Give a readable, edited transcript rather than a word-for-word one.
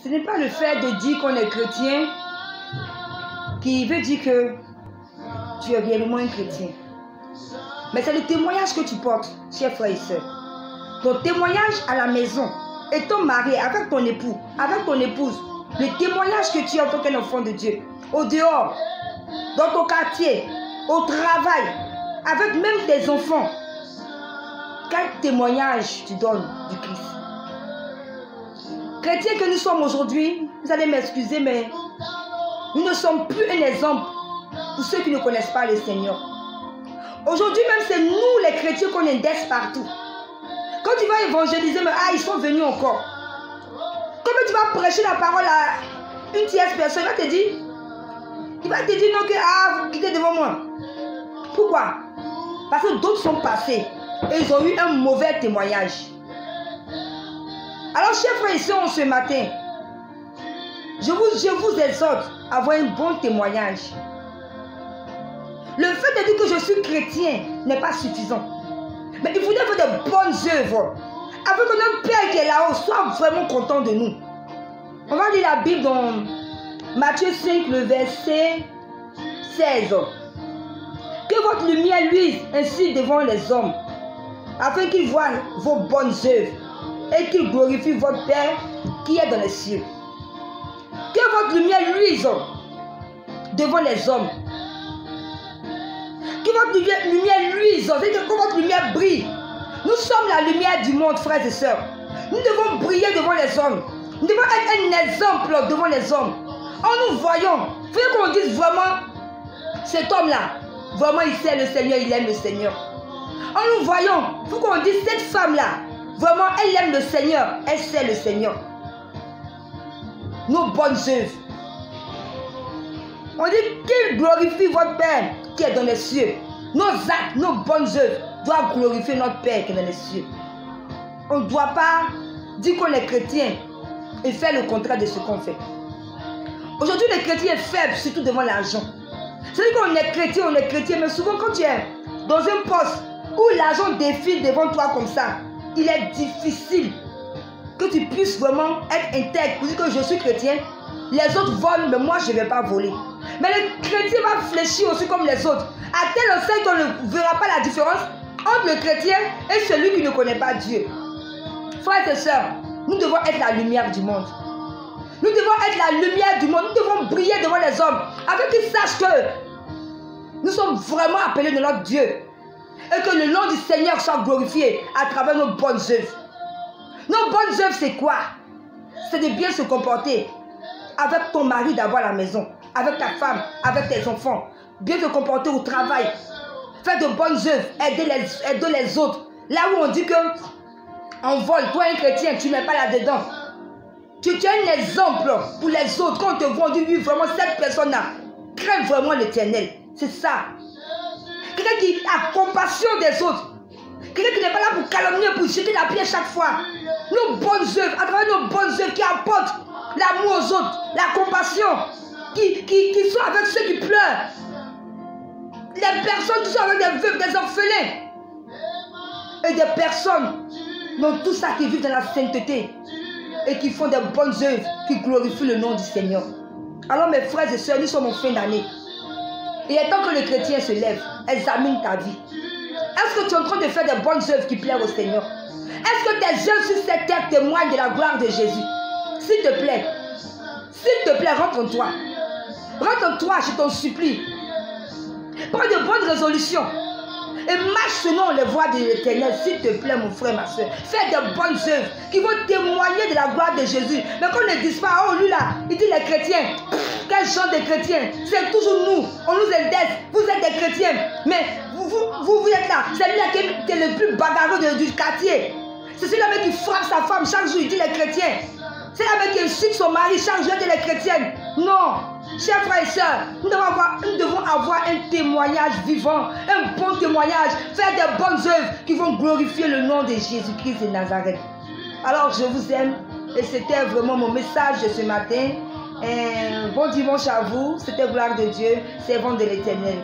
Ce n'est pas le fait de dire qu'on est chrétien qui veut dire que tu es réellement un chrétien. Mais c'est le témoignage que tu portes, chers frères et sœurs. Ton témoignage à la maison, étant marié avec ton époux, avec ton épouse, le témoignage que tu as en tant qu'un enfant de Dieu, au dehors, dans ton quartier, au travail, avec même tes enfants. Quel témoignage tu donnes du Christ? Chrétiens que nous sommes aujourd'hui, vous allez m'excuser, mais nous ne sommes plus un exemple pour ceux qui ne connaissent pas le Seigneur. Aujourd'hui même, c'est nous les chrétiens qu'on indexe partout. Quand tu vas évangéliser, mais ils sont venus encore. Quand tu vas prêcher la parole à une tierce personne, il va te dire non que vous quittez devant moi. Pourquoi? Parce que d'autres sont passés et ils ont eu un mauvais témoignage. Alors, chers frères et sœurs, ce matin, je vous exhorte à avoir un bon témoignage. Le fait de dire que je suis chrétien n'est pas suffisant. Mais il faudrait faire de bonnes œuvres. Afin que notre Père qui est là-haut soit vraiment content de nous. On va lire la Bible dans Matthieu 5, le verset 16. Que votre lumière luise ainsi devant les hommes, afin qu'ils voient vos bonnes œuvres et qu'ils glorifient votre Père qui est dans les cieux. Que votre lumière luise devant les hommes. Que votre lumière luise, c'est-à-dire que votre lumière brille. Nous sommes la lumière du monde, frères et sœurs. Nous devons briller devant les hommes. Nous devons être un exemple devant les hommes. En nous voyant, il faut qu'on dise vraiment, cet homme-là, vraiment il sait le Seigneur, il aime le Seigneur. En nous voyant, il faut qu'on dise, cette femme-là, vraiment elle aime le Seigneur, elle sait le Seigneur. Nos bonnes œuvres. On dit qu'il glorifie votre Père qui est dans les cieux. Nos actes, nos bonnes œuvres doivent glorifier notre Père qui est dans les cieux. On ne doit pas dire qu'on est chrétien et faire le contraire de ce qu'on fait. Aujourd'hui, le chrétien est faible, surtout devant l'argent. C'est-à-dire qu'on est chrétien, mais souvent quand tu es dans un poste où l'argent défile devant toi comme ça, il est difficile que tu puisses vraiment être intègre pour dire que je suis chrétien. Les autres volent, mais moi je ne vais pas voler. Mais le chrétien va fléchir aussi comme les autres. À tel enseigne qu'on ne verra pas la différence entre le chrétien et celui qui ne connaît pas Dieu. Frères et sœurs, nous devons être la lumière du monde. Nous devons être la lumière du monde. Nous devons briller devant les hommes afin qu'ils sachent que nous sommes vraiment appelés de notre Dieu. Et que le nom du Seigneur soit glorifié à travers nos bonnes œuvres. Nos bonnes œuvres, c'est quoi? C'est de bien se comporter avec ton mari d'abord à la maison, avec ta femme, avec tes enfants. Bien te comporter au travail. Faire de bonnes œuvres, aider les autres. Là où on dit que on vole, toi un chrétien, tu n'es pas là-dedans. Tu es un exemple pour les autres. Quand on te voit, on dit oui, vraiment cette personne-là craint vraiment l'Éternel. C'est ça. Quelqu'un qui a compassion des autres. Quelqu'un qui n'est pas là pour calomnier, pour jeter la pierre chaque fois. Nos bonnes œuvres, à travers nos bonnes œuvres qui apportent l'amour aux autres, la compassion, qui sont avec ceux qui pleurent. Les personnes qui sont avec des veuves, des orphelins. Et des personnes dans tout ça qui vivent dans la sainteté et qui font des bonnes œuvres, qui glorifient le nom du Seigneur. Alors mes frères et sœurs, nous sommes en fin d'année. Il est temps que le chrétien se lève, examine ta vie. Est-ce que tu es en train de faire des bonnes œuvres qui plaisent au Seigneur? Est-ce que tes œuvres sur cette terre témoignent de la gloire de Jésus? S'il te plaît, rentre en toi. Rentre en toi, je t'en supplie. Prends de bonnes résolutions. Et marche selon les voies de l'Éternel, s'il te plaît, mon frère, ma soeur. Fais de bonnes œuvres qui vont témoigner de la gloire de Jésus. Mais qu'on ne dise pas, oh lui là, il dit les chrétiens. Quel genre de chrétiens? C'est toujours nous. On nous indexe. Vous êtes des chrétiens. Mais vous êtes là. C'est lui là qui est le plus bagarreux du quartier. C'est celui-là qui frappe sa femme chaque jour, il dit les chrétiens. C'est là qui insulte son mari chaque jour, il dit les chrétiennes. Non. Chers frères et sœurs, nous devons avoir un témoignage vivant, un bon témoignage, faire des bonnes œuvres qui vont glorifier le nom de Jésus-Christ de Nazareth. Alors je vous aime et c'était vraiment mon message de ce matin. Bon dimanche à vous, c'était gloire de Dieu, servant de l'Éternel.